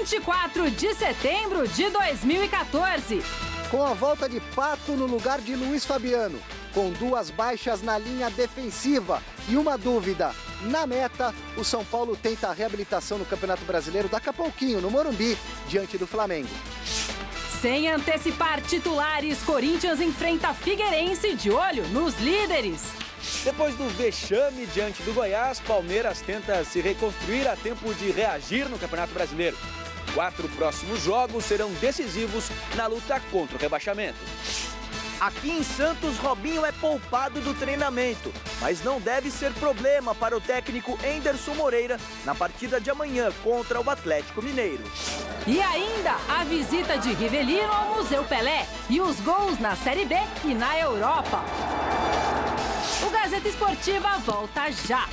24 de setembro de 2014. Com a volta de Pato no lugar de Luiz Fabiano, com 2 baixas na linha defensiva e uma dúvida na meta, o São Paulo tenta a reabilitação no Campeonato Brasileiro daqui a pouquinho, no Morumbi, diante do Flamengo. Sem antecipar titulares, Corinthians enfrenta Figueirense de olho nos líderes. Depois do vexame diante do Goiás, Palmeiras tenta se reconstruir a tempo de reagir no Campeonato Brasileiro. 4 próximos jogos serão decisivos na luta contra o rebaixamento. Aqui em Santos, Robinho é poupado do treinamento, mas não deve ser problema para o técnico Enderson Moreira na partida de amanhã contra o Atlético Mineiro. E ainda a visita de Rivelino ao Museu Pelé e os gols na Série B e na Europa. O Gazeta Esportiva volta já.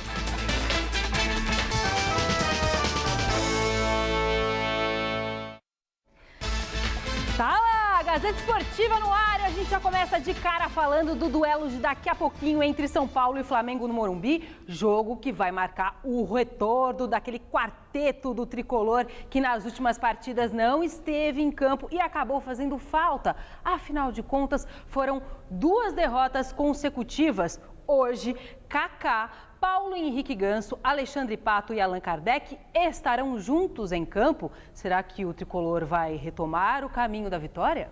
Tá lá, Gazeta Esportiva no ar e a gente já começa de cara falando do duelo de daqui a pouquinho entre São Paulo e Flamengo no Morumbi, jogo que vai marcar o retorno daquele quarteto do tricolor que nas últimas partidas não esteve em campo e acabou fazendo falta. Afinal de contas, foram 2 derrotas consecutivas. Hoje, Kaká, Paulo Henrique Ganso, Alexandre Pato e Allan Kardec estarão juntos em campo. Será que o tricolor vai retomar o caminho da vitória?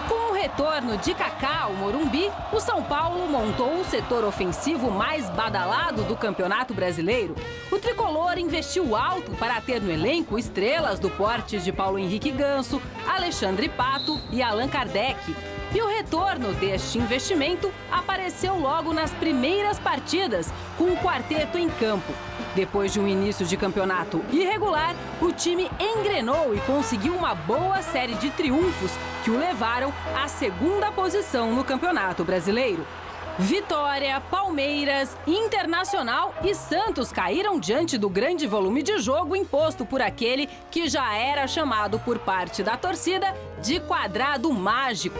Com o retorno de Kaká ao Morumbi, o São Paulo montou o setor ofensivo mais badalado do Campeonato Brasileiro. O tricolor investiu alto para ter no elenco estrelas do porte de Paulo Henrique Ganso, Alexandre Pato e Allan Kardec. E o retorno deste investimento apareceu logo nas primeiras partidas, com o quarteto em campo. Depois de um início de campeonato irregular, o time engrenou e conseguiu uma boa série de triunfos que o levaram à 2ª posição no Campeonato Brasileiro. Vitória, Palmeiras, Internacional e Santos caíram diante do grande volume de jogo imposto por aquele que já era chamado por parte da torcida de quadrado mágico.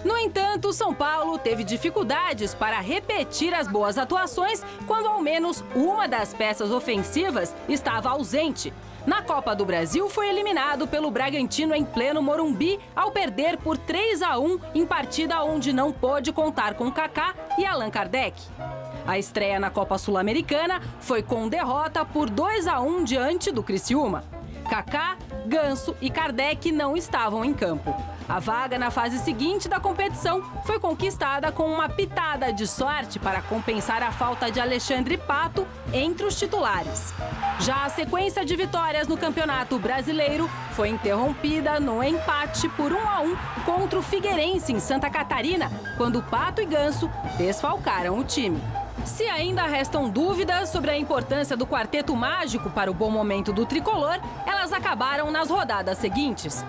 No entanto, o São Paulo teve dificuldades para repetir as boas atuações quando ao menos uma das peças ofensivas estava ausente. Na Copa do Brasil, foi eliminado pelo Bragantino em pleno Morumbi ao perder por 3-1 em partida onde não pôde contar com Kaká e Allan Kardec. A estreia na Copa Sul-Americana foi com derrota por 2-1 diante do Criciúma. Kaká, Ganso e Kardec não estavam em campo. A vaga na fase seguinte da competição foi conquistada com uma pitada de sorte para compensar a falta de Alexandre Pato entre os titulares. Já a sequência de vitórias no Campeonato Brasileiro foi interrompida no empate por 1-1 contra o Figueirense em Santa Catarina, quando Pato e Ganso desfalcaram o time. Se ainda restam dúvidas sobre a importância do quarteto mágico para o bom momento do tricolor, elas acabaram nas rodadas seguintes.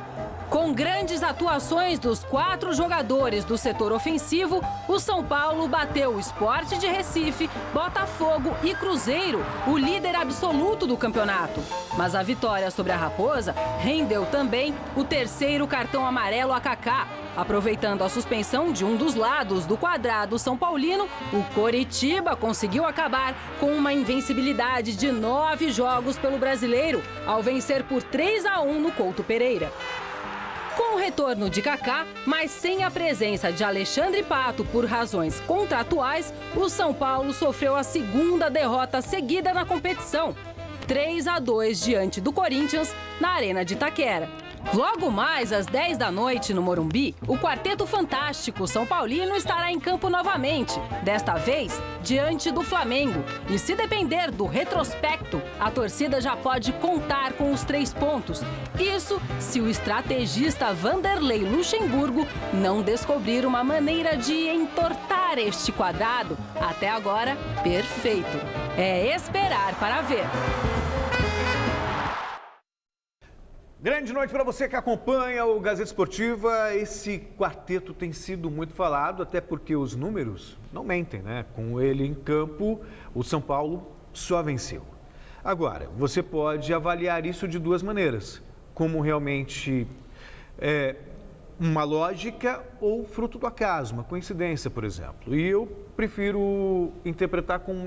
Com grandes atuações dos 4 jogadores do setor ofensivo, o São Paulo bateu o Sport de Recife, Botafogo e Cruzeiro, o líder absoluto do campeonato. Mas a vitória sobre a Raposa rendeu também o 3º cartão amarelo a Kaká. Aproveitando a suspensão de um dos lados do quadrado são paulino, o Coritiba conseguiu acabar com uma invencibilidade de 9 jogos pelo Brasileiro, ao vencer por 3-1 no Couto Pereira. Com o retorno de Kaká, mas sem a presença de Alexandre Pato por razões contratuais, o São Paulo sofreu a 2ª derrota seguida na competição, 3-2 diante do Corinthians na Arena de Itaquera. Logo mais às 10 da noite no Morumbi, o Quarteto Fantástico São Paulino estará em campo novamente, desta vez diante do Flamengo. E se depender do retrospecto, a torcida já pode contar com os 3 pontos. Isso se o estrategista Vanderlei Luxemburgo não descobrir uma maneira de entortar este quadrado. Até agora, perfeito. É esperar para ver. Grande noite para você que acompanha o Gazeta Esportiva. Esse quarteto tem sido muito falado, até porque os números não mentem, né? Com ele em campo, o São Paulo só venceu. Agora, você pode avaliar isso de 2 maneiras. Como realmente uma lógica ou fruto do acaso, uma coincidência, por exemplo. E eu prefiro interpretar como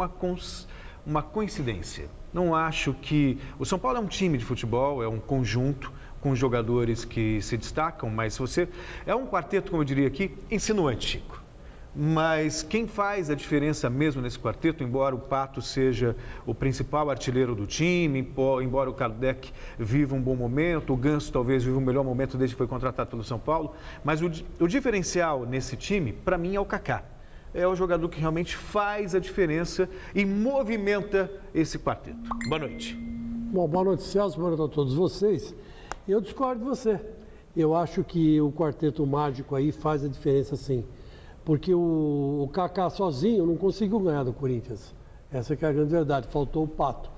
uma coincidência. Não acho que... O São Paulo é um time de futebol, é um conjunto com jogadores que se destacam, mas se você... É um quarteto, como eu diria aqui, insinuante, Chico. Mas quem faz a diferença mesmo nesse quarteto, embora o Pato seja o principal artilheiro do time, embora o Kardec viva um bom momento, o Ganso talvez viva o melhor momento desde que foi contratado pelo São Paulo, mas o diferencial nesse time, para mim, é o Kaká. É o jogador que realmente faz a diferença e movimenta esse quarteto. Boa noite. Bom, boa noite, Celso, boa noite a todos vocês. Eu discordo de você. Eu acho que o quarteto mágico aí faz a diferença sim. Porque o Kaká sozinho não conseguiu ganhar do Corinthians. Essa que é a grande verdade, faltou o Pato.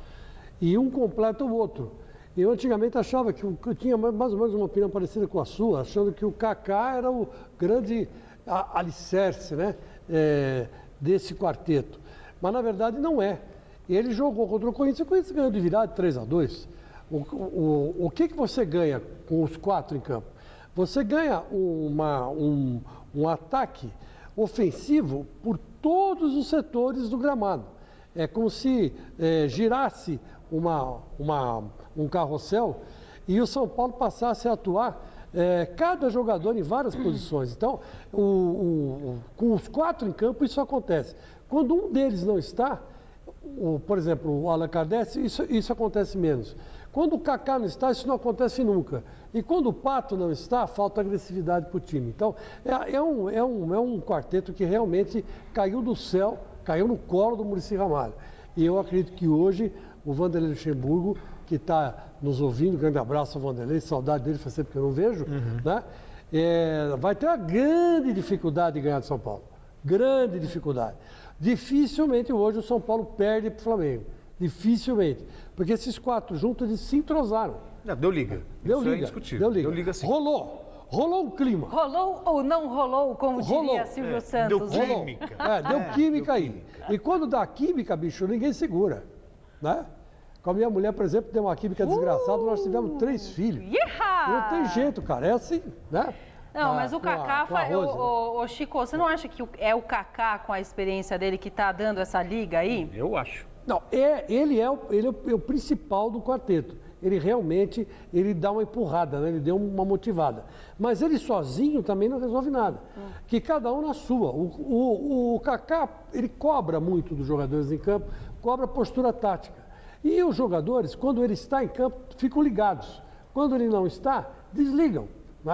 E um completa o outro. Eu antigamente achava que eu tinha mais ou menos uma opinião parecida com a sua, achando que o Kaká era o grande alicerce, né, desse quarteto. Mas na verdade não é. Ele jogou contra o Corinthians ganhou de virada 3-2. O que você ganha com os 4 em campo? Você ganha um ataque ofensivo por todos os setores do gramado. É como se girasse um carrossel e o São Paulo passasse a atuar cada jogador em várias posições. Então, com os 4 em campo, isso acontece. Quando um deles não está, por exemplo, o Allan Kardec, isso acontece menos. Quando o Kaká não está, isso não acontece nunca. E quando o Pato não está, falta agressividade para o time. Então, é um quarteto que realmente caiu do céu, caiu no colo do Muricy Ramalho. E eu acredito que hoje o Vanderlei Luxemburgo, que está nos ouvindo, grande abraço ao Vanderlei, saudade dele, faz tempo que eu não vejo, né? Vai ter uma grande dificuldade de ganhar de São Paulo. Grande dificuldade. Dificilmente hoje o São Paulo perde para o Flamengo. Dificilmente. Porque esses 4 juntos, eles se entrosaram. Deu liga. Deu Isso liga. é indiscutível. Deu liga sim. Rolou um clima. Rolou ou não rolou, como diria Silvio Santos? Deu química. Deu química aí. E quando dá química, bicho, ninguém segura. Né? Com a minha mulher, por exemplo, deu uma química desgraçada, nós tivemos 3 filhos. Não tem jeito, cara. É assim, né? Não, mas o Kaká, Chico, você não acha que é o Kaká, com a experiência dele, que está dando essa liga aí? Eu acho. Não, ele é o principal do quarteto. Ele realmente, dá uma empurrada, né? Ele deu uma motivada. Mas ele sozinho também não resolve nada. Que cada um na sua. O Kaká, ele cobra muito dos jogadores em campo, cobra postura tática. E os jogadores, quando ele está em campo, ficam ligados. Quando ele não está, desligam.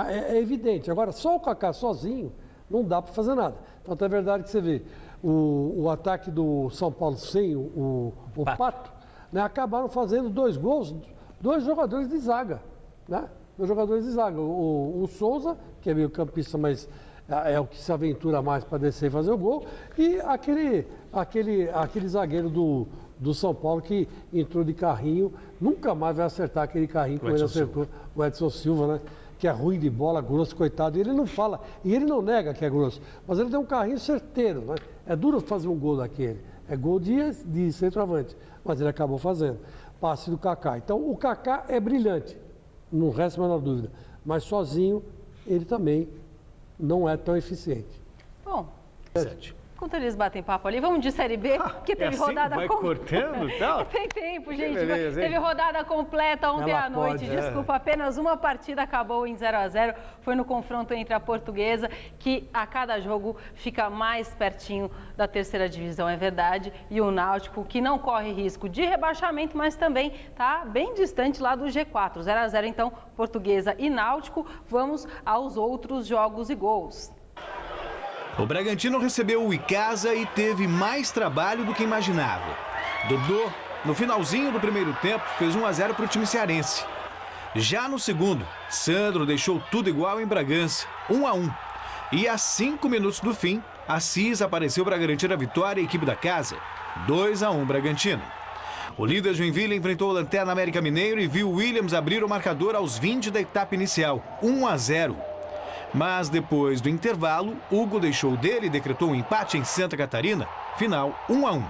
É evidente. Agora, só o Kaká sozinho, não dá para fazer nada. Então, é verdade que você vê o ataque do São Paulo sem o Pato, né, acabaram fazendo 2 gols, 2 jogadores de zaga. Né? 2 jogadores de zaga. O Souza, que é meio campista, mas é o que se aventura mais para descer e fazer o gol, e aquele zagueiro do São Paulo que entrou de carrinho, nunca mais vai acertar aquele carrinho como ele acertou, o Edson Silva, né? Que é ruim de bola, grosso, coitado. E ele não fala, e ele não nega que é grosso, mas ele deu um carrinho certeiro, né? É duro fazer um gol daquele. É gol de centroavante, mas ele acabou fazendo. Passe do Kaká. Então, o Kaká é brilhante, não resta a menor dúvida. Mas sozinho, ele também não é tão eficiente. Bom, enquanto eles batem papo ali, vamos de Série B, que teve rodada vai cortando e tal? Tem tempo, gente. Beleza, teve rodada completa ontem à noite. Pode, Desculpa, apenas uma partida acabou em 0-0. Foi no confronto entre a Portuguesa, que a cada jogo fica mais pertinho da 3ª divisão, é verdade. E o Náutico, que não corre risco de rebaixamento, mas também está bem distante lá do G4. 0-0, então, Portuguesa e Náutico. Vamos aos outros jogos e gols. O Bragantino recebeu o Icasa e teve mais trabalho do que imaginava. Dodô, no finalzinho do primeiro tempo, fez 1-0 para o time cearense. Já no segundo, Sandro deixou tudo igual em Bragança, 1-1. E a 5 minutos do fim, Assis apareceu para garantir a vitória à equipe da casa, 2-1 Bragantino. O líder Joinville enfrentou a Lanterna América Mineiro e viu Williams abrir o marcador aos 20 da etapa inicial, 1-0. Mas depois do intervalo, Hugo deixou dele e decretou um empate em Santa Catarina, final 1-1.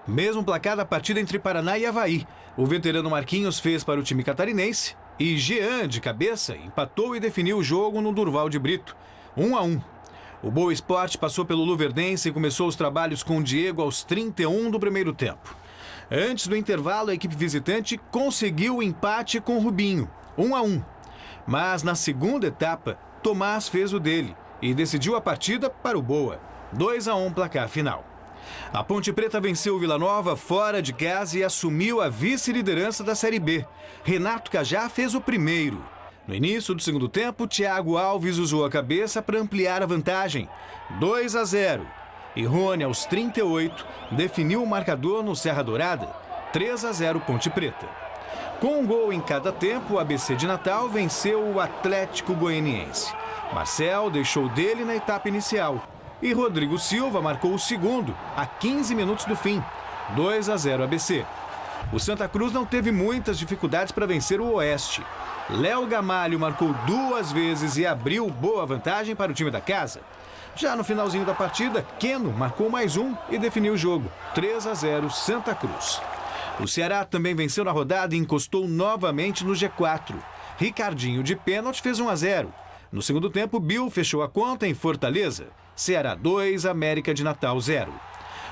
Mesmo placar da partida entre Paraná e Avaí. O veterano Marquinhos fez para o time catarinense E Jean, de cabeça, empatou e definiu o jogo no Durval de Brito, 1-1. O Boa Esporte passou pelo Luverdense e começou os trabalhos com o Diego aos 31 do primeiro tempo. Antes do intervalo, a equipe visitante conseguiu o empate com o Rubinho, 1-1. Mas na segunda etapa, Tomás fez o dele e decidiu a partida para o Boa, 2-1 placar final. A Ponte Preta venceu o Vila Nova fora de casa e assumiu a vice-liderança da Série B. Renato Cajá fez o primeiro. No início do segundo tempo, Thiago Alves usou a cabeça para ampliar a vantagem, 2-0. E Rony, aos 38, definiu o marcador no Serra Dourada, 3-0 Ponte Preta. Com um gol em cada tempo, o ABC de Natal venceu o Atlético Goianiense. Marcel deixou dele na etapa inicial. E Rodrigo Silva marcou o segundo, a 15 minutos do fim, 2-0 ABC. O Santa Cruz não teve muitas dificuldades para vencer o Oeste. Léo Gamalho marcou 2 vezes e abriu boa vantagem para o time da casa. Já no finalzinho da partida, Keno marcou mais um e definiu o jogo, 3-0 Santa Cruz. O Ceará também venceu na rodada e encostou novamente no G4. Ricardinho de pênalti fez 1-0. No segundo tempo, Bill fechou a conta em Fortaleza. Ceará 2, América de Natal 0.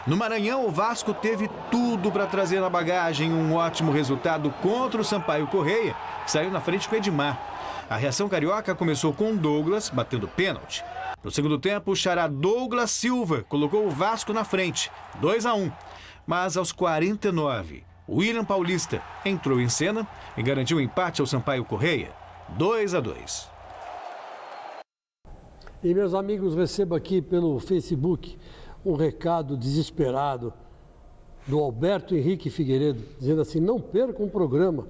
No Maranhão, o Vasco teve tudo para trazer na bagagem um ótimo resultado contra o Sampaio Correia, que saiu na frente com o Edmar. A reação carioca começou com Douglas batendo pênalti. No segundo tempo, o xará Douglas Silva colocou o Vasco na frente, 2-1. Mas aos 49, William Paulista entrou em cena e garantiu o empate ao Sampaio Correia, 2-2. E, meus amigos, recebo aqui pelo Facebook um recado desesperado do Alberto Henrique Figueiredo, dizendo assim: não perca um programa,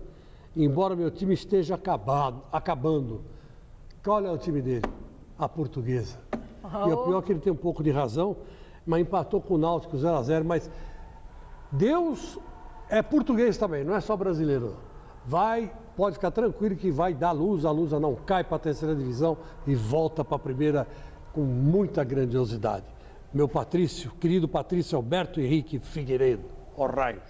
embora meu time esteja acabando. Qual é o time dele? A Portuguesa. E o pior é que ele tem um pouco de razão, mas empatou com o Náutico 0-0, mas Deus é português também, não é só brasileiro. Pode ficar tranquilo que vai dar luz, a Lusa não cai para a terceira divisão e volta para a primeira com muita grandiosidade. Meu Patrício, querido Patrício Alberto Henrique Figueiredo, ó raios.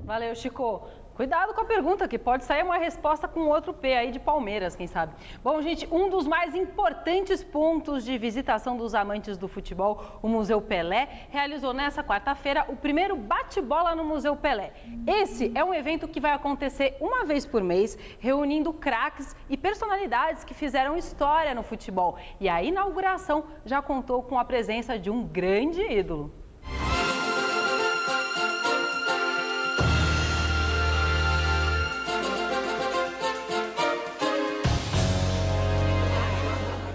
Valeu, Chico. Cuidado com a pergunta, que pode sair uma resposta com outro P aí de Palmeiras, quem sabe. Bom, gente, um dos mais importantes pontos de visitação dos amantes do futebol, o Museu Pelé, realizou nessa quarta-feira o primeiro bate-bola no Museu Pelé. Esse é um evento que vai acontecer uma vez por mês, reunindo craques e personalidades que fizeram história no futebol. E a inauguração já contou com a presença de um grande ídolo.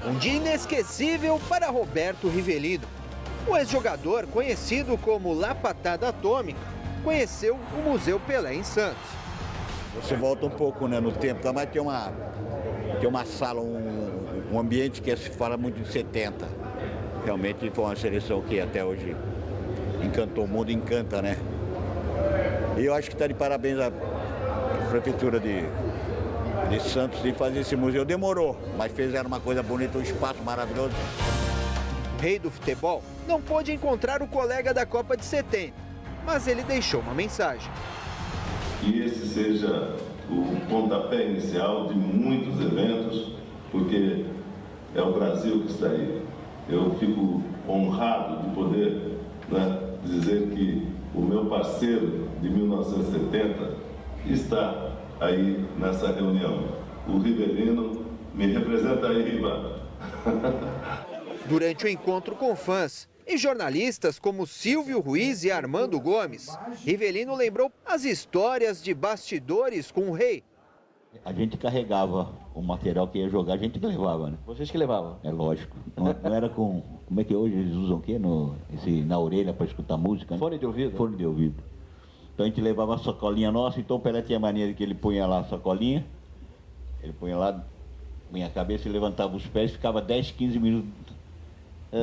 Um dia inesquecível para Roberto Rivelino. O ex-jogador, conhecido como La Patada Atômica, conheceu o Museu Pelé em Santos. Você volta um pouco, né, no tempo, mas tem uma sala, um ambiente que se fala muito de 70. Realmente foi uma seleção que até hoje encantou o mundo, encanta, né? E eu acho que está de parabéns a Prefeitura de Santos de fazer esse museu. Demorou, mas fizeram uma coisa bonita, um espaço maravilhoso. O rei do futebol não pôde encontrar o colega da Copa de 70, mas ele deixou uma mensagem. Que esse seja o pontapé inicial de muitos eventos, porque é o Brasil que está aí. Eu fico honrado de poder, dizer que o meu parceiro de 1970 está aí nessa reunião. O Rivelino me representa aí, Riva. Durante o encontro com fãs e jornalistas como Silvio Ruiz e Armando Gomes, Rivelino lembrou as histórias de bastidores com o rei. A gente carregava o material que ia jogar, a gente que levava, né? Vocês que levavam? É lógico. Não era com... Como é que hoje eles usam o quê? Na orelha para escutar música, né? Fone de ouvido? Fone de ouvido. Então a gente levava a sacolinha nossa, então o Pelé tinha maneira que ele punha lá a sacolinha, ele punha lá, punha a cabeça e levantava os pés, ficava 10, 15 minutos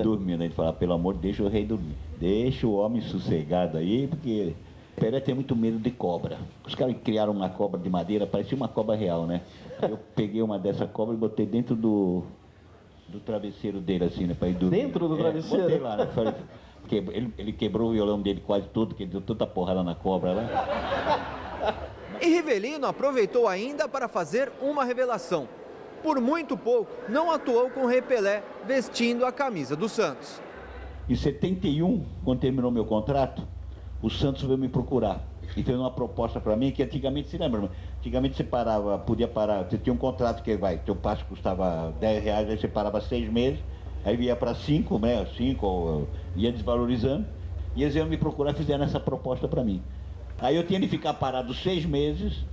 dormindo. A gente falava, pelo amor, deixa o rei dormir. Deixa o homem sossegado aí, porque o Pelé tem muito medo de cobra. Os caras criaram uma cobra de madeira, parecia uma cobra real, né? Eu peguei uma dessa cobra e botei dentro do travesseiro dele, assim, né, para ir dormir. Dentro do travesseiro? Botei lá, né? Ele quebrou o violão dele quase todo, que ele deu tanta porrada na cobra lá. E Rivelino aproveitou ainda para fazer uma revelação. Por muito pouco, não atuou com Rei Pelé vestindo a camisa do Santos. Em 71, quando terminou meu contrato, o Santos veio me procurar e fez uma proposta para mim que antigamente, se lembra, antigamente você podia parar, você tinha um contrato que teu passe custava R$10, aí você parava 6 meses, aí ia para 5, né, 5, ia desvalorizando, e eles iam me procurar e fizeram essa proposta para mim. Aí eu tinha de ficar parado 6 meses,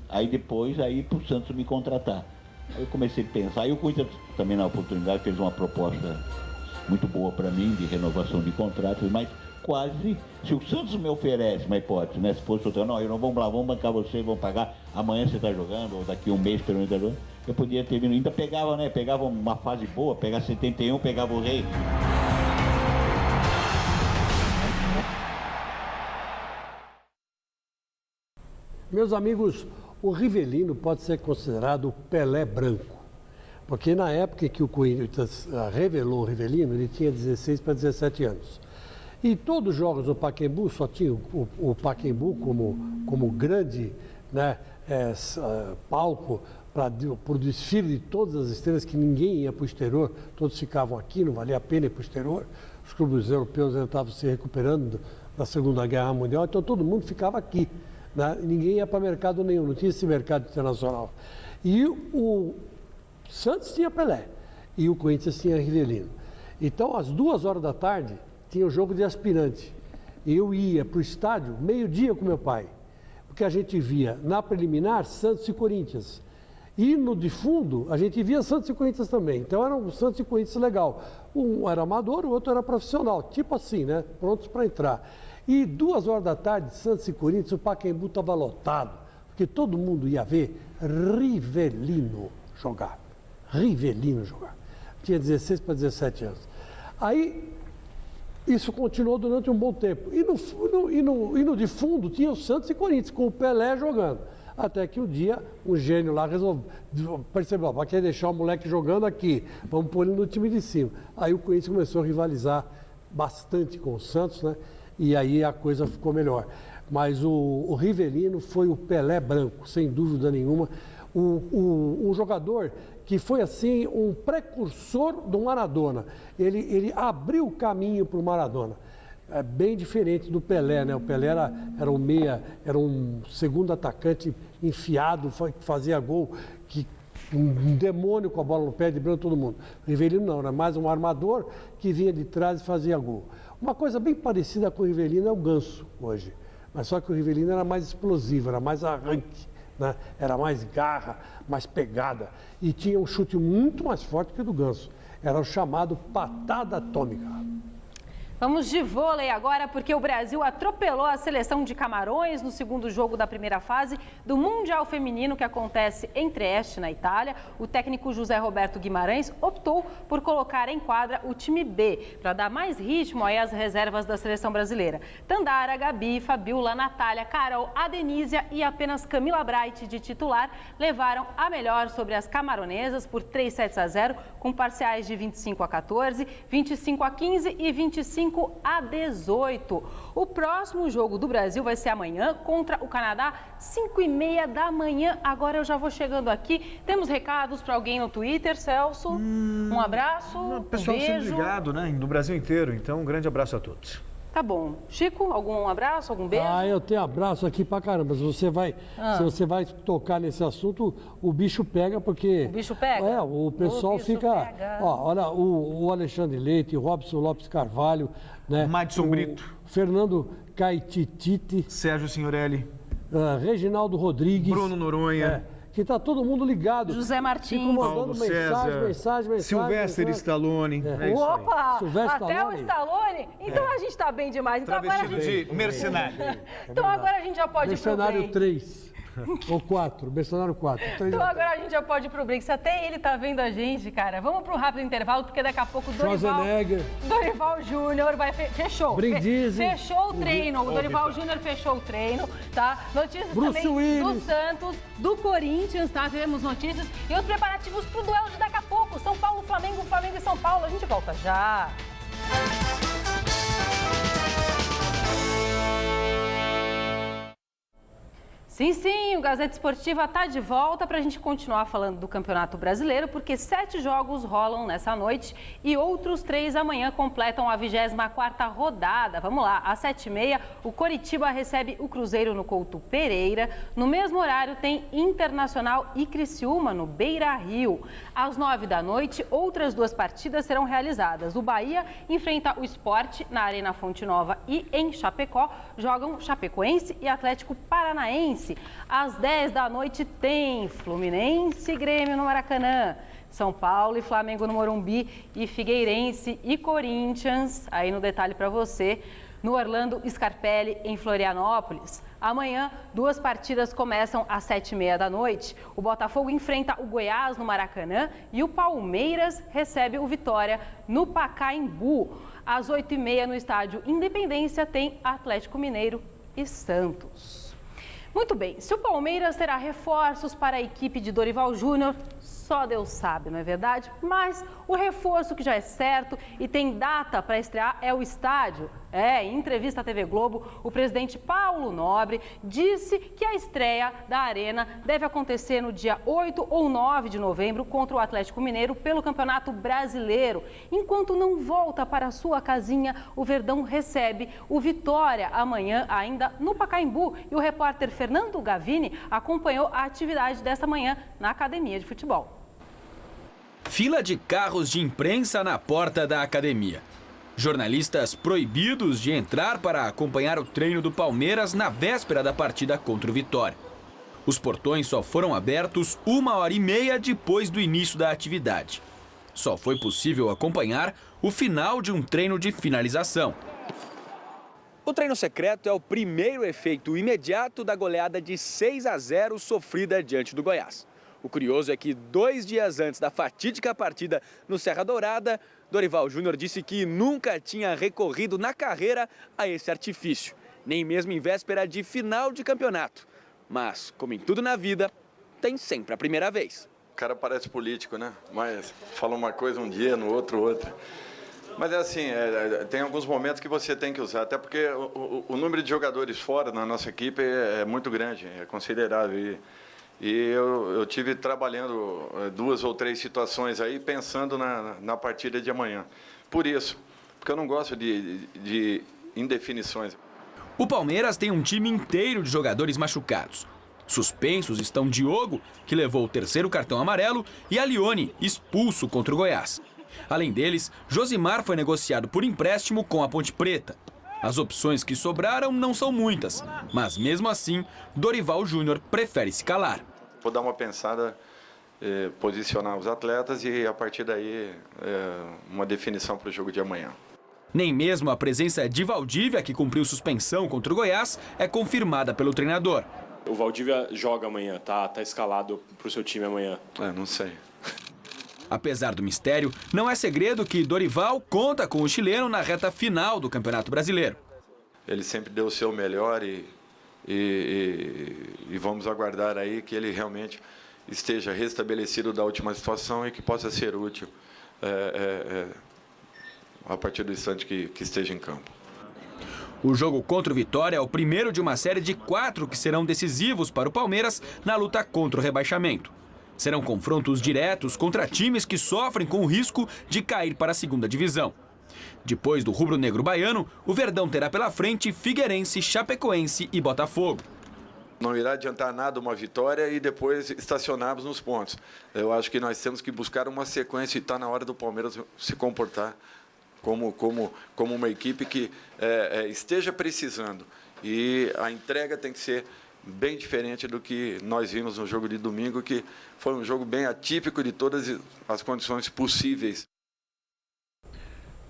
aí depois aí para o Santos me contratar. Aí eu comecei a pensar, aí o Corinthians também na oportunidade fez uma proposta muito boa para mim, de renovação de contratos, mas quase, se o Santos me oferece uma hipótese, né, se fosse outro, não, eu não vamos lá, vamos bancar você, vamos pagar, amanhã você está jogando, ou daqui um mês pelo menos está jogando, eu podia ter vindo, ainda pegava, né, pegava uma fase boa, pegava 71, pegava o Rei. Meus amigos, o Rivelino pode ser considerado o Pelé branco, porque na época que o Corinthians revelou o Rivelino, ele tinha 16 para 17 anos. E todos os jogos do Pacaembu, só tinha o Pacaembu como grande, né, palco para o desfile de todas as estrelas, que ninguém ia para o exterior, todos ficavam aqui, não valia a pena ir para o exterior. Os clubes europeus estavam se recuperando da Segunda Guerra Mundial, então todo mundo ficava aqui. Né? Ninguém ia para mercado nenhum, não tinha esse mercado internacional. E o Santos tinha Pelé e o Corinthians tinha Rivelino. Então, às 2h da tarde, tinha o jogo de aspirante. Eu ia para o estádio meio-dia com meu pai, porque a gente via na preliminar Santos e Corinthians. E no de fundo, a gente via Santos e Corinthians também. Então, era um Santos e Corinthians legal. Um era amador, o outro era profissional. Tipo assim, né? Prontos para entrar. E 2h da tarde, Santos e Corinthians, o Pacaembu estava lotado, porque todo mundo ia ver Rivelino jogar. Tinha 16 para 17 anos. Aí, isso continuou durante um bom tempo. E no de fundo tinha o Santos e Corinthians, com o Pelé jogando. Até que um dia, um gênio lá percebeu, vai querer deixar o moleque jogando aqui, vamos pôr ele no time de cima. Aí o Corinthians começou a rivalizar bastante com o Santos, né? E aí a coisa ficou melhor. Mas o Rivelino foi o Pelé branco, sem dúvida nenhuma. Um jogador que foi, assim, um precursor do Maradona. Ele abriu o caminho para o Maradona. É bem diferente do Pelé, né? O Pelé era um meia, era um segundo atacante enfiado, que fazia gol, um demônio com a bola no pé, driblando todo mundo. O Rivelino não, era mais um armador que vinha de trás e fazia gol. Uma coisa bem parecida com o Rivelino é o Ganso hoje, mas só que o Rivelino era mais explosivo, era mais arranque, né? Era mais garra, mais pegada e tinha um chute muito mais forte que o do Ganso. Era o chamado patada atômica. Vamos de vôlei agora, porque o Brasil atropelou a seleção de Camarões no segundo jogo da primeira fase do Mundial Feminino, que acontece em Trieste, na Itália. O técnico José Roberto Guimarães optou por colocar em quadra o time B, para dar mais ritmo aí às reservas da seleção brasileira. Tandara, Gabi, Fabiola, Natália, Carol, Adenísia e apenas Camila Bright de titular levaram a melhor sobre as camaronesas por 3-0, com parciais de 25-14, 25-15 e 25-18. O próximo jogo do Brasil vai ser amanhã contra o Canadá, 5h30 da manhã. Agora eu já vou chegando aqui. Temos recados para alguém no Twitter, Celso? Um abraço, o pessoal sendo ligado, né? No Brasil inteiro. Então, um grande abraço a todos. Tá bom. Chico, algum abraço, algum beijo? Eu tenho abraço aqui pra caramba. Se você vai tocar nesse assunto, o bicho pega, porque... O bicho pega? O pessoal fica... Olha, o Alexandre Leite, o Robson Lopes Carvalho, né? Madison Brito. Fernando Caetitite. Sérgio Signorelli. Reginaldo Rodrigues. Bruno Noronha. Que tá todo mundo ligado. José Martins. Ficam mandando mensagem. Silvestre Stallone. Opa! Silvestre até Stallone. o Stallone? Então a gente tá bem demais. Então Travestido de mercenário. Então agora a gente já pode ir pro break. Mercenário 3. Ou 4, Mercenário 4. Então agora a gente já pode ir pro break. Se até ele tá vendo a gente, cara, vamos pro rápido intervalo, porque daqui a pouco o Dorival Júnior vai... Fechou. Brindisi. Fechou o treino. O Dorival Júnior fechou o treino, tá? Notícias Bruce também Willis. do Santos, do Corinthians, tá? Tivemos notícias. E os preparativos pro duelo de daqui a pouco. São Paulo, Flamengo, Flamengo e São Paulo. A gente volta já. Sim, o Gazeta Esportiva está de volta para a gente continuar falando do Campeonato Brasileiro, porque 7 jogos rolam nessa noite e outros 3 amanhã completam a 24ª rodada. Vamos lá, às 7h30, o Coritiba recebe o Cruzeiro no Couto Pereira. No mesmo horário tem Internacional e Criciúma no Beira-Rio. Às 9 da noite, outras 2 partidas serão realizadas. O Bahia enfrenta o Sport na Arena Fonte Nova e em Chapecó jogam Chapecoense e Atlético Paranaense. Às 10 da noite tem Fluminense e Grêmio no Maracanã, São Paulo e Flamengo no Morumbi e Figueirense e Corinthians, aí no detalhe para você, no Orlando Scarpelli em Florianópolis. Amanhã, 2 partidas começam às 7h30 da noite. O Botafogo enfrenta o Goiás no Maracanã e o Palmeiras recebe o Vitória no Pacaembu. Às 8h30 no estádio Independência tem Atlético Mineiro e Santos. Muito bem, se o Palmeiras terá reforços para a equipe de Dorival Júnior, só Deus sabe, não é verdade? Mas o reforço que já é certo e tem data para estrear é o estádio. Em entrevista à TV Globo, o presidente Paulo Nobre disse que a estreia da Arena deve acontecer no dia 8 ou 9 de novembro contra o Atlético Mineiro pelo Campeonato Brasileiro. Enquanto não volta para sua casinha, o Verdão recebe o Vitória amanhã ainda no Pacaembu. E o repórter Fernando Gavini acompanhou a atividade desta manhã na academia de futebol. Fila de carros de imprensa na porta da academia. Jornalistas proibidos de entrar para acompanhar o treino do Palmeiras na véspera da partida contra o Vitória. Os portões só foram abertos 1h30 depois do início da atividade. Só foi possível acompanhar o final de um treino de finalização. O treino secreto é o primeiro efeito imediato da goleada de 6-0 sofrida diante do Goiás. O curioso é que 2 dias antes da fatídica partida no Serra Dourada, Dorival Júnior disse que nunca tinha recorrido na carreira a esse artifício, nem mesmo em véspera de final de campeonato. Mas, como em tudo na vida, tem sempre a primeira vez. O cara parece político, né? Mas fala uma coisa um dia, no outro, outra. Mas é assim, tem alguns momentos que você tem que usar, até porque o número de jogadores fora na nossa equipe é muito grande, é considerável. E eu tive trabalhando 2 ou 3 situações aí, pensando na partida de amanhã. Por isso, porque eu não gosto de indefinições. O Palmeiras tem um time inteiro de jogadores machucados. Suspensos estão Diogo, que levou o 3º cartão amarelo, e Alione, expulso contra o Goiás. Além deles, Josimar foi negociado por empréstimo com a Ponte Preta. As opções que sobraram não são muitas, mas mesmo assim, Dorival Júnior prefere se calar. Vou dar uma pensada, posicionar os atletas e a partir daí uma definição para o jogo de amanhã. Nem mesmo a presença de Valdívia, que cumpriu suspensão contra o Goiás, é confirmada pelo treinador. O Valdívia joga amanhã, tá escalado para o seu time amanhã? Não sei. Apesar do mistério, não é segredo que Dorival conta com o chileno na reta final do Campeonato Brasileiro. Ele sempre deu o seu melhor e vamos aguardar aí que ele realmente esteja restabelecido da última situação e que possa ser útil a partir do instante que esteja em campo. O jogo contra o Vitória é o primeiro de uma série de 4 que serão decisivos para o Palmeiras na luta contra o rebaixamento. Serão confrontos diretos contra times que sofrem com o risco de cair para a 2ª divisão. Depois do rubro-negro baiano, o Verdão terá pela frente Figueirense, Chapecoense e Botafogo. Não irá adiantar nada uma vitória e depois estacionarmos nos pontos. Eu acho que nós temos que buscar uma sequência e está na hora do Palmeiras se comportar como uma equipe que esteja precisando. E a entrega tem que ser bem diferente do que nós vimos no jogo de domingo, que foi um jogo bem atípico de todas as condições possíveis.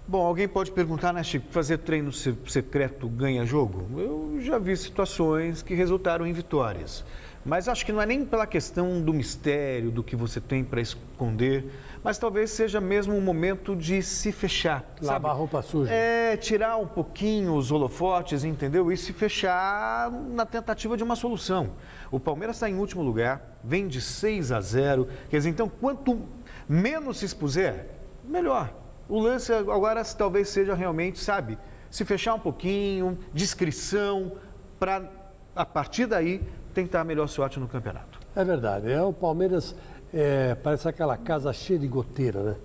Bom, alguém pode perguntar, né, Chico, fazer treino secreto ganha jogo? Eu já vi situações que resultaram em vitórias. Mas acho que não é nem pela questão do mistério, do que você tem para esconder, mas talvez seja mesmo um momento de se fechar. Lavar a roupa suja. Tirar um pouquinho os holofotes, entendeu? E se fechar na tentativa de uma solução. O Palmeiras está em último lugar, vem de 6-0. Quer dizer, então, quanto menos se expuser, melhor. O lance agora talvez seja realmente, se fechar um pouquinho, discrição, para a partir daí, tentar a melhor sorte no campeonato. É verdade. O Palmeiras parece aquela casa cheia de goteira, né?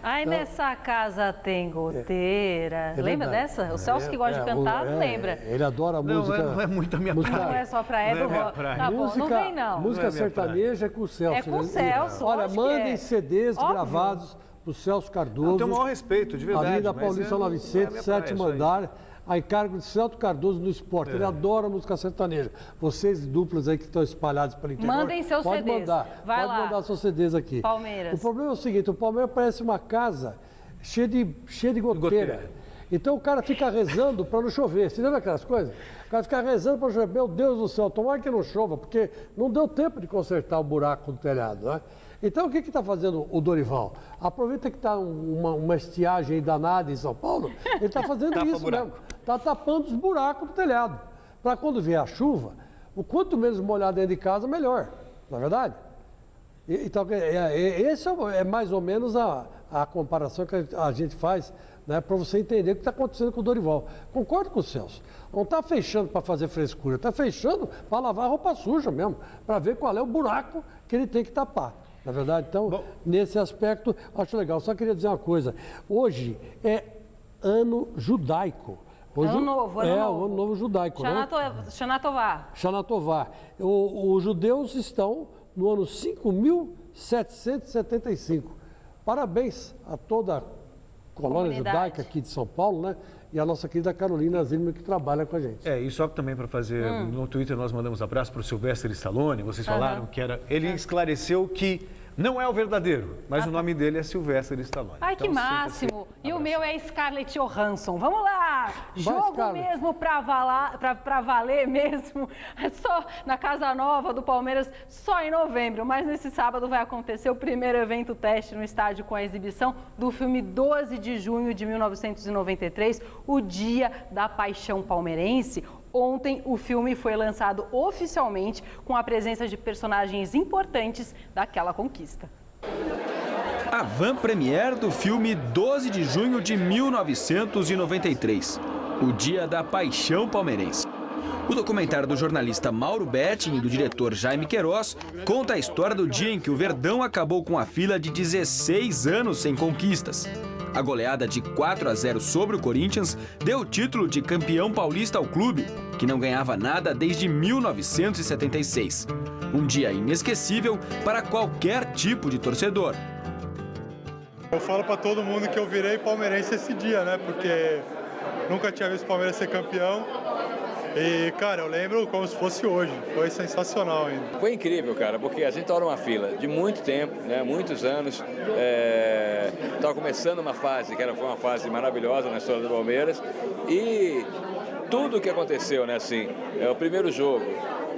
Ai, nessa casa tem goteira. Lembra dessa? O Celso que gosta de cantar, lembra? Ele adora música. Não é muito a minha praia. Não é só praia do rock. Tá bom, não vem não. Música sertaneja é com o Celso. É com o Celso. Olha, mandem CDs gravados pro Celso Cardoso. Eu tenho o maior respeito, de verdade. Avenida Paulista 900, sétimo andar. A encargo de Celso Cardoso no esporte. Ele adora música sertaneja. Vocês duplas aí que estão espalhados pelo interior. Mandem seus CDs. Pode mandar seus CDs aqui. Palmeiras. O problema é o seguinte, o Palmeiras parece uma casa cheia de goteira. Então o cara fica rezando para não chover. Você lembra aquelas coisas? O cara fica rezando para não chover. Meu Deus do céu, tomara que não chova, porque não deu tempo de consertar o buraco do telhado, né? Então, o que está fazendo o Dorival? Aproveita que está uma estiagem danada em São Paulo, ele está fazendo isso mesmo. Está tapando os buracos do telhado. Para quando vier a chuva, o quanto menos molhar dentro de casa, melhor. Não é verdade? Então, esse é mais ou menos a comparação que a gente faz, né, para você entender o que está acontecendo com o Dorival. Concordo com o Celso. Não está fechando para fazer frescura, está fechando para lavar a roupa suja mesmo, para ver qual é o buraco que ele tem que tapar. Na verdade, então, nesse aspecto, acho legal. Só queria dizer uma coisa. Hoje é ano judaico. Hoje, ano novo. o ano novo judaico, né? Shana Tová. Shana Tová. Os judeus estão no ano 5.775. Parabéns a toda a colônia judaica aqui de São Paulo, né? E a nossa querida Carolina Zilmer, que trabalha com a gente. E só também para fazer, no Twitter nós mandamos abraço para o Sylvester Stallone, vocês falaram que era... Ele esclareceu que não é o verdadeiro, mas o nome dele é Sylvester Stallone. Ai, então, que máximo! E o meu é Scarlett Johansson. Vamos lá! Jogo mesmo para valer mesmo. É só na Casa Nova do Palmeiras, só em novembro. Mas nesse sábado vai acontecer o primeiro evento teste no estádio com a exibição do filme 12 de junho de 1993, O Dia da Paixão Palmeirense. Ontem, o filme foi lançado oficialmente com a presença de personagens importantes daquela conquista. A van premiere do filme 12 de junho de 1993, O Dia da Paixão Palmeirense. O documentário do jornalista Mauro Betting e do diretor Jaime Queiroz conta a história do dia em que o Verdão acabou com a fila de 16 anos sem conquistas. A goleada de 4-0 sobre o Corinthians deu o título de campeão paulista ao clube, que não ganhava nada desde 1976. Um dia inesquecível para qualquer tipo de torcedor. Eu falo para todo mundo que eu virei palmeirense esse dia, né? Porque nunca tinha visto o Palmeiras ser campeão. E, cara, eu lembro como se fosse hoje. Foi sensacional ainda. Foi incrível, cara, porque a gente estava numa fila de muito tempo, né? Muitos anos. Estava começando uma fase, foi uma fase maravilhosa na história do Palmeiras. E tudo o que aconteceu, né? Assim, o primeiro jogo,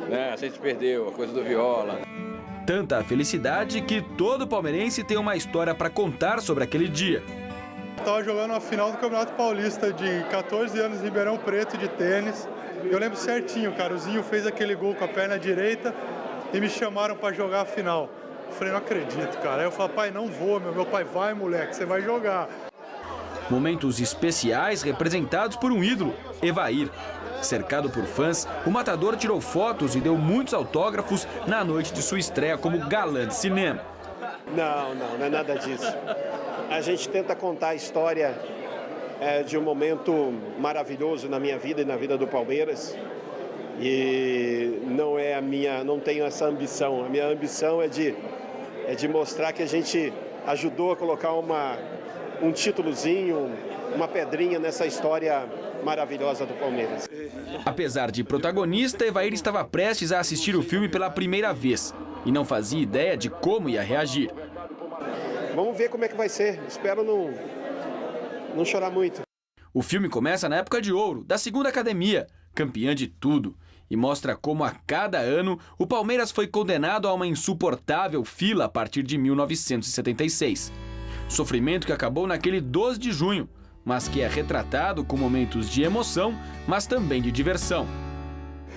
né? A gente perdeu, a coisa do Viola. Tanta felicidade que todo palmeirense tem uma história para contar sobre aquele dia. Estava jogando a final do Campeonato Paulista de 14 anos em Ribeirão Preto de tênis. Eu lembro certinho, cara, o Zinho fez aquele gol com a perna direita e me chamaram para jogar a final. Eu falei, não acredito, cara. Aí eu falei, pai, não vou, meu pai, vai, moleque, você vai jogar. Momentos especiais representados por um ídolo, Evair. Cercado por fãs, o matador tirou fotos e deu muitos autógrafos na noite de sua estreia como galã de cinema. Não é nada disso. A gente tenta contar a história de um momento maravilhoso na minha vida e na vida do Palmeiras. E não tenho essa ambição. A minha ambição é de mostrar que a gente ajudou a colocar um títulozinho, uma pedrinha nessa história maravilhosa do Palmeiras. Apesar de protagonista, Evair estava prestes a assistir o filme pela primeira vez e não fazia ideia de como ia reagir. Vamos ver como é que vai ser. Espero não chorar muito. O filme começa na época de ouro, da segunda academia, campeã de tudo, e mostra como a cada ano o Palmeiras foi condenado a uma insuportável fila a partir de 1976. Sofrimento que acabou naquele 12 de junho, mas que é retratado com momentos de emoção, mas também de diversão.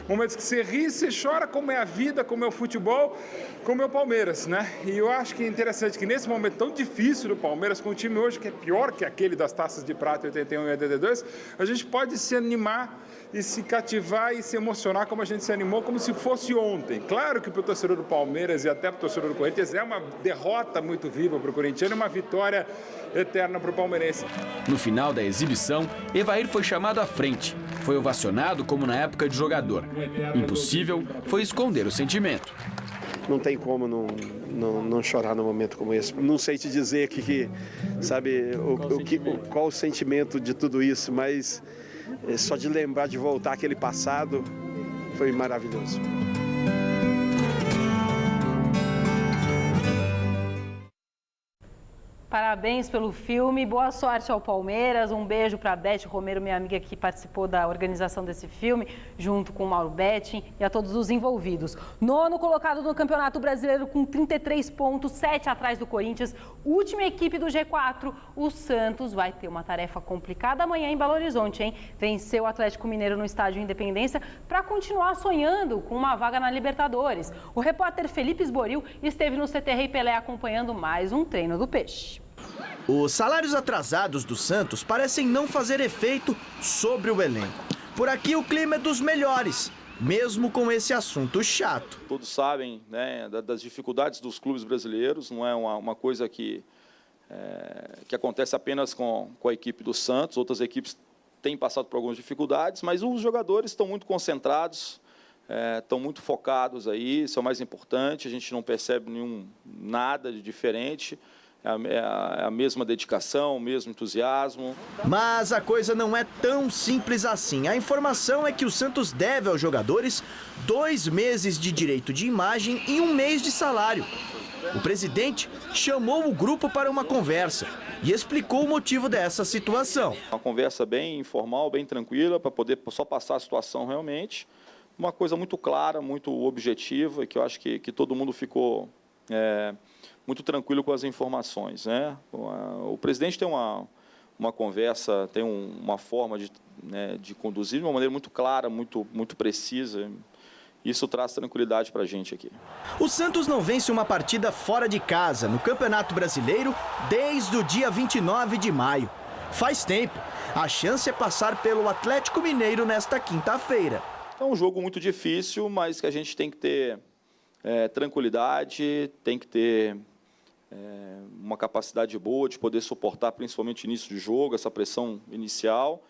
momentos que você ri, você chora, como é a vida, como é o futebol, como é o Palmeiras, né? E eu acho que é interessante que nesse momento tão difícil do Palmeiras, com o time hoje que é pior que aquele das Taças de Prata 81 e 82, a gente pode se animar e se cativar e se emocionar como a gente se animou, como se fosse ontem. Claro que para o torcedor do Palmeiras e até para o torcedor do Corinthians é uma derrota muito viva para o corintiano e uma vitória eterna para o palmeirense. No final da exibição, Evair foi chamado à frente. Foi ovacionado como na época de jogador. Impossível foi esconder o sentimento. Não tem como não chorar num momento como esse. Não sei te dizer sabe, qual o sentimento de tudo isso, mas só de lembrar de voltar àquele passado foi maravilhoso. Parabéns pelo filme, boa sorte ao Palmeiras, um beijo para a Beth Romero, minha amiga que participou da organização desse filme, junto com o Mauro Betting e a todos os envolvidos. 9º colocado no Campeonato Brasileiro com 33 pontos, 7 atrás do Corinthians, última equipe do G4, o Santos vai ter uma tarefa complicada amanhã em Belo Horizonte, hein? Venceu o Atlético Mineiro no Estádio Independência para continuar sonhando com uma vaga na Libertadores. O repórter Felipe Esboril esteve no CT Rei Pelé acompanhando mais um treino do Peixe. Os salários atrasados do Santos parecem não fazer efeito sobre o elenco. Por aqui o clima é dos melhores, mesmo com esse assunto chato. Todos sabem, né, das dificuldades dos clubes brasileiros, não é uma coisa que acontece apenas com a equipe do Santos, outras equipes têm passado por algumas dificuldades, mas os jogadores estão muito concentrados, estão muito focados aí, isso é o mais importante, a gente não percebe nada de diferente. É a mesma dedicação, o mesmo entusiasmo. Mas a coisa não é tão simples assim. A informação é que o Santos deve aos jogadores 2 meses de direito de imagem e 1 mês de salário. O presidente chamou o grupo para uma conversa e explicou o motivo dessa situação. Uma conversa bem informal, bem tranquila, para poder só passar a situação realmente. Uma coisa muito clara, muito objetiva, que eu acho que todo mundo ficou muito tranquilo com as informações, né? O presidente tem uma conversa, tem uma forma de conduzir de uma maneira muito clara, muito precisa. Isso traz tranquilidade para a gente aqui. O Santos não vence uma partida fora de casa no Campeonato Brasileiro desde o dia 29 de maio. Faz tempo. A chance é passar pelo Atlético Mineiro nesta quinta-feira. É um jogo muito difícil, mas que a gente tem que ter tranquilidade, tem que ter uma capacidade boa de poder suportar, principalmente o início de jogo, essa pressão inicial,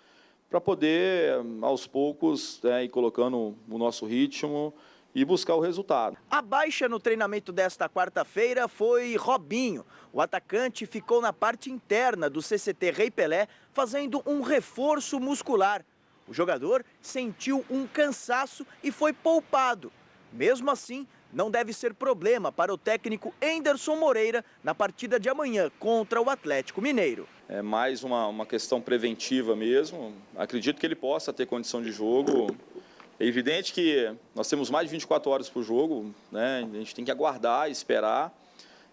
para poder, aos poucos, ir colocando o nosso ritmo e buscar o resultado. A baixa no treinamento desta quarta-feira foi Robinho. O atacante ficou na parte interna do CCT Rei Pelé, fazendo um reforço muscular. O jogador sentiu um cansaço e foi poupado. Mesmo assim, não deve ser problema para o técnico Enderson Moreira na partida de amanhã contra o Atlético Mineiro. É mais uma questão preventiva mesmo. Acredito que ele possa ter condição de jogo. É evidente que nós temos mais de 24 horas para o jogo, né? A gente tem que aguardar, esperar.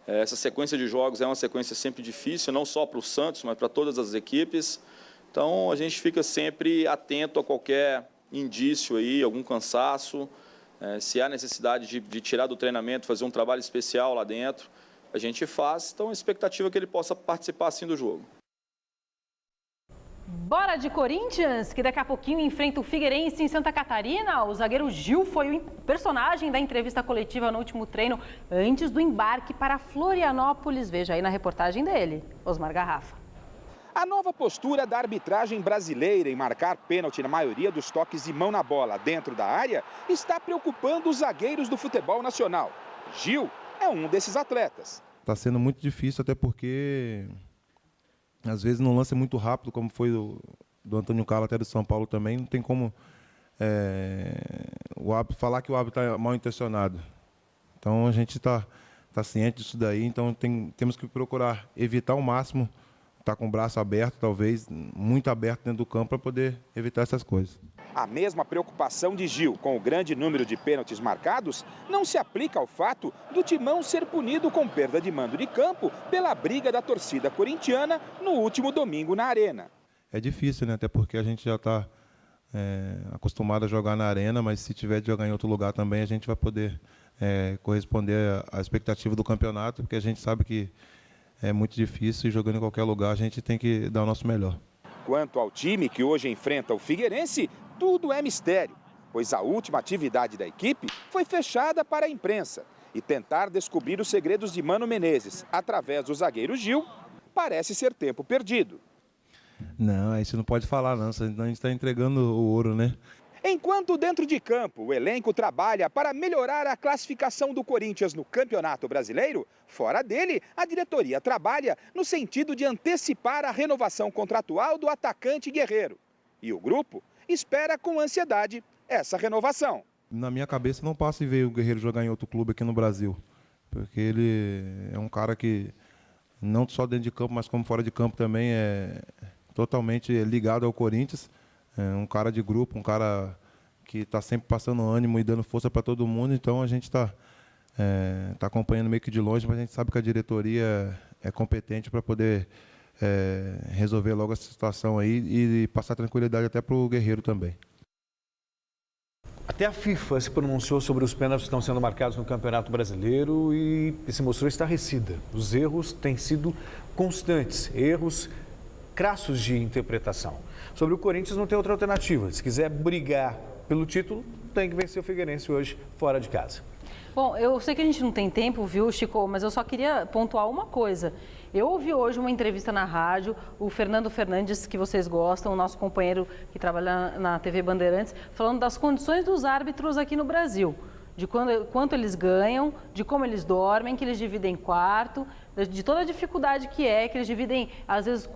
Essa sequência de jogos é uma sequência sempre difícil, não só para o Santos, mas para todas as equipes. Então a gente fica sempre atento a qualquer indício aí, algum cansaço. Se há necessidade de tirar do treinamento, fazer um trabalho especial lá dentro, a gente faz. Então, a expectativa é que ele possa participar, sim, do jogo. Bora de Corinthians, que daqui a pouquinho enfrenta o Figueirense em Santa Catarina. O zagueiro Gil foi o personagem da entrevista coletiva no último treino, antes do embarque para Florianópolis. Veja aí na reportagem dele, Osmar Garrafa. A nova postura da arbitragem brasileira em marcar pênalti na maioria dos toques de mão na bola dentro da área está preocupando os zagueiros do futebol nacional. Gil é um desses atletas. Está sendo muito difícil, até porque às vezes no lance é muito rápido, como foi do Antônio Carlos até do São Paulo também. Não tem como o árbitro falar que o árbitro está mal intencionado. Então a gente está ciente disso daí, então temos que procurar evitar ao máximo estar com o braço aberto, talvez muito aberto dentro do campo, para poder evitar essas coisas. A mesma preocupação de Gil com o grande número de pênaltis marcados não se aplica ao fato do Timão ser punido com perda de mando de campo pela briga da torcida corintiana no último domingo na Arena. É difícil, né? Até porque a gente já está acostumado a jogar na arena, mas se tiver de jogar em outro lugar também, a gente vai poder corresponder à expectativa do campeonato, porque a gente sabe que é muito difícil e jogando em qualquer lugar a gente tem que dar o nosso melhor. Quanto ao time que hoje enfrenta o Figueirense, tudo é mistério, pois a última atividade da equipe foi fechada para a imprensa. E tentar descobrir os segredos de Mano Menezes através do zagueiro Gil parece ser tempo perdido. Não, aí você não pode falar não, senão a gente está entregando o ouro, né? Enquanto dentro de campo o elenco trabalha para melhorar a classificação do Corinthians no Campeonato Brasileiro, fora dele, a diretoria trabalha no sentido de antecipar a renovação contratual do atacante Guerreiro. E o grupo espera com ansiedade essa renovação. Na minha cabeça não passa em ver o Guerreiro jogar em outro clube aqui no Brasil, porque ele é um cara que, não só dentro de campo, mas como fora de campo também, é totalmente ligado ao Corinthians. É um cara de grupo, um cara que está sempre passando ânimo e dando força para todo mundo. Então a gente está acompanhando meio que de longe, mas a gente sabe que a diretoria é competente para poder resolver logo essa situação aí e passar tranquilidade até para o Guerreiro também. Até a FIFA se pronunciou sobre os pênaltis que estão sendo marcados no Campeonato Brasileiro e se mostrou estarrecida. Os erros têm sido constantes, erros crassos de interpretação. Sobre o Corinthians não tem outra alternativa. Se quiser brigar pelo título, tem que vencer o Figueirense hoje fora de casa. Bom, eu sei que a gente não tem tempo, viu, Chico, mas eu só queria pontuar uma coisa. Eu ouvi hoje uma entrevista na rádio, o Fernando Fernandes, que vocês gostam, o nosso companheiro que trabalha na TV Bandeirantes, falando das condições dos árbitros aqui no Brasil, de quanto eles ganham, de como eles dormem, que eles dividem quarto, de toda a dificuldade que eles dividem, às vezes,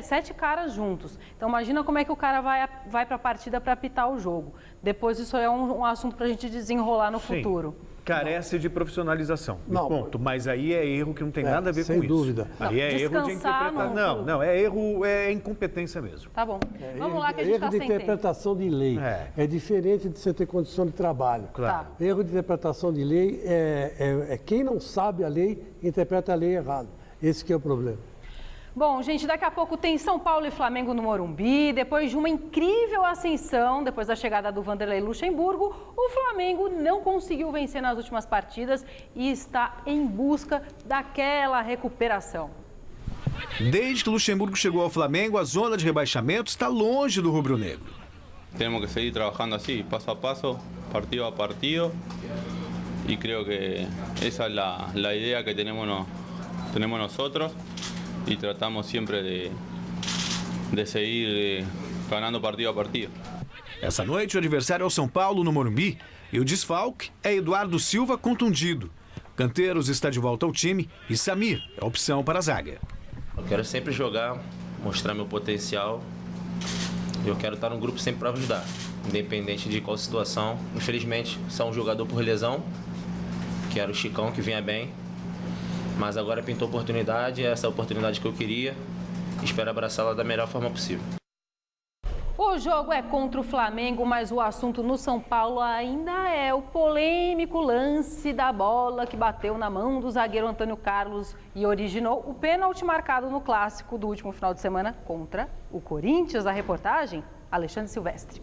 7 caras juntos. Então, imagina como é que o cara vai para a partida para apitar o jogo. Depois, isso é um assunto para a gente desenrolar no futuro. Carece de profissionalização, ponto. Mas aí é erro que não tem nada a ver com isso. Sem dúvida. Aí é erro de interpretação. Não, é erro, é incompetência mesmo. Tá bom. Vamos lá que a gente está sem tempo. Erro de interpretação de lei. É diferente de você ter condição de trabalho. Claro. Tá. Erro de interpretação de lei é quem não sabe a lei, interpreta a lei errado. Esse que é o problema. Bom, gente, daqui a pouco tem São Paulo e Flamengo no Morumbi. Depois de uma incrível ascensão, depois da chegada do Vanderlei Luxemburgo, o Flamengo não conseguiu vencer nas últimas partidas e está em busca daquela recuperação. Desde que Luxemburgo chegou ao Flamengo, a zona de rebaixamento está longe do rubro-negro. Temos que seguir trabalhando assim, passo a passo, partido a partido. E creo que essa é a ideia que temos nosotros. E tratamos sempre de seguir ganhando partido a partido. Essa noite o adversário é o São Paulo no Morumbi e o desfalque é Eduardo Silva contundido. Canteiros está de volta ao time e Samir é a opção para a zaga. Eu quero sempre jogar, mostrar meu potencial. Eu quero estar no grupo sempre para ajudar, independente de qual situação. Infelizmente, só um jogador por lesão, que era o Chicão, que vinha bem. Mas agora pintou oportunidade, essa é a oportunidade que eu queria. Espero abraçá-la da melhor forma possível. O jogo é contra o Flamengo, mas o assunto no São Paulo ainda é o polêmico lance da bola que bateu na mão do zagueiro Antônio Carlos e originou o pênalti marcado no clássico do último final de semana contra o Corinthians. A reportagem, Alexandre Silvestre.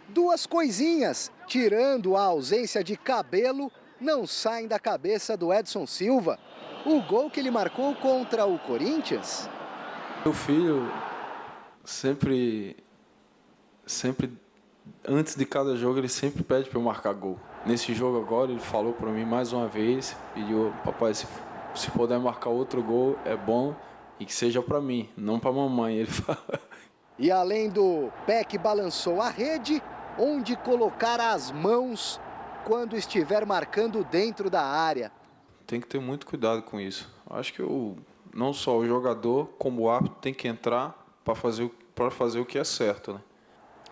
Duas coisinhas, tirando a ausência de cabelo, não saem da cabeça do Edson Silva. O gol que ele marcou contra o Corinthians. Meu filho sempre antes de cada jogo, ele sempre pede para eu marcar gol. Nesse jogo agora, ele falou para mim mais uma vez, pediu: papai, se puder marcar outro gol, é bom, e que seja para mim, não para mamãe. Ele fala. E além do pé que balançou a rede, onde colocar as mãos quando estiver marcando dentro da área. Tem que ter muito cuidado com isso. Acho que não só o jogador, como o árbitro, tem que entrar para fazer o que é certo, né?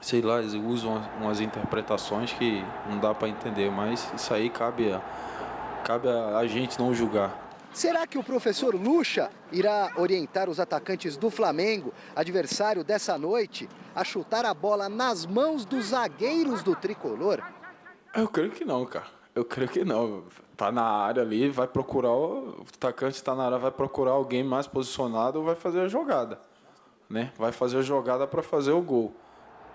Sei lá, eles usam umas interpretações que não dá para entender, mas isso aí cabe a gente não julgar. Será que o professor Lucha irá orientar os atacantes do Flamengo, adversário dessa noite, a chutar a bola nas mãos dos zagueiros do tricolor? Eu creio que não, cara. Eu creio que não. Tá na área ali, vai procurar, o atacante está na área, vai procurar alguém mais posicionado ou vai fazer a jogada, né? Vai fazer a jogada para fazer o gol.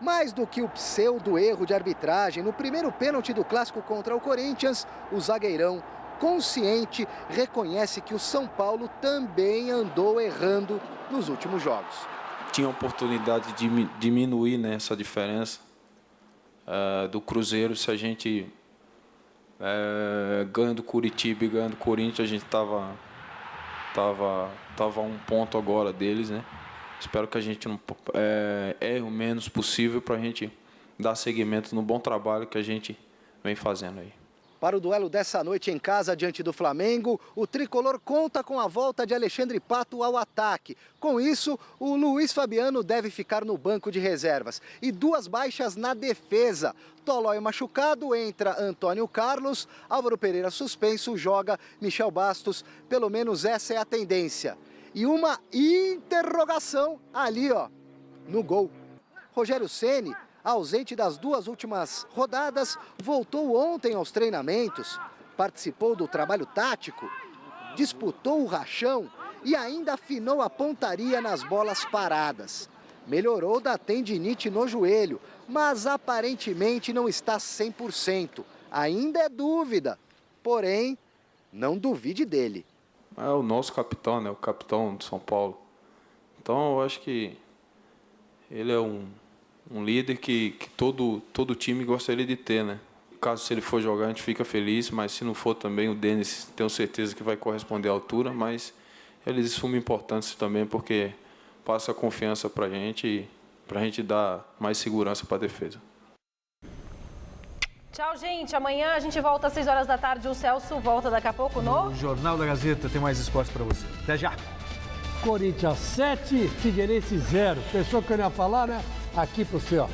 Mais do que o pseudo erro de arbitragem no primeiro pênalti do clássico contra o Corinthians, o zagueirão, consciente, reconhece que o São Paulo também andou errando nos últimos jogos. Tinha a oportunidade de diminuir, né, essa diferença do Cruzeiro. Se a gente ganha do Curitiba e ganha do Corinthians, a gente tava a 1 ponto agora deles, né? Espero que a gente não erre o menos possível para a gente dar seguimento no bom trabalho que a gente vem fazendo aí. Para o duelo dessa noite em casa diante do Flamengo, o tricolor conta com a volta de Alexandre Pato ao ataque. Com isso, o Luiz Fabiano deve ficar no banco de reservas. E 2 baixas na defesa. Tolói machucado, entra Antônio Carlos, Álvaro Pereira suspenso, joga Michel Bastos. Pelo menos essa é a tendência. E uma interrogação ali, ó, no gol. Rogério Ceni, ausente das 2 últimas rodadas, voltou ontem aos treinamentos, participou do trabalho tático, disputou o rachão e ainda afinou a pontaria nas bolas paradas. Melhorou da tendinite no joelho, mas aparentemente não está 100%. Ainda é dúvida, porém, não duvide dele. É o nosso capitão, né? O capitão do São Paulo. Então, eu acho que ele é um líder que todo time gostaria de ter, né? Caso se ele for jogar, a gente fica feliz, mas se não for também, o Denis, tenho certeza que vai corresponder à altura, mas ele é de suma importância também, porque passa confiança pra gente e pra gente dar mais segurança para a defesa. Tchau, gente. Amanhã a gente volta às 6 horas da tarde. O Celso volta daqui a pouco no Jornal da Gazeta. Tem mais esporte para você. Até já. Corinthians 7, Figueirense 0. Pensou que eu não ia falar, né? Aqui pro senhor.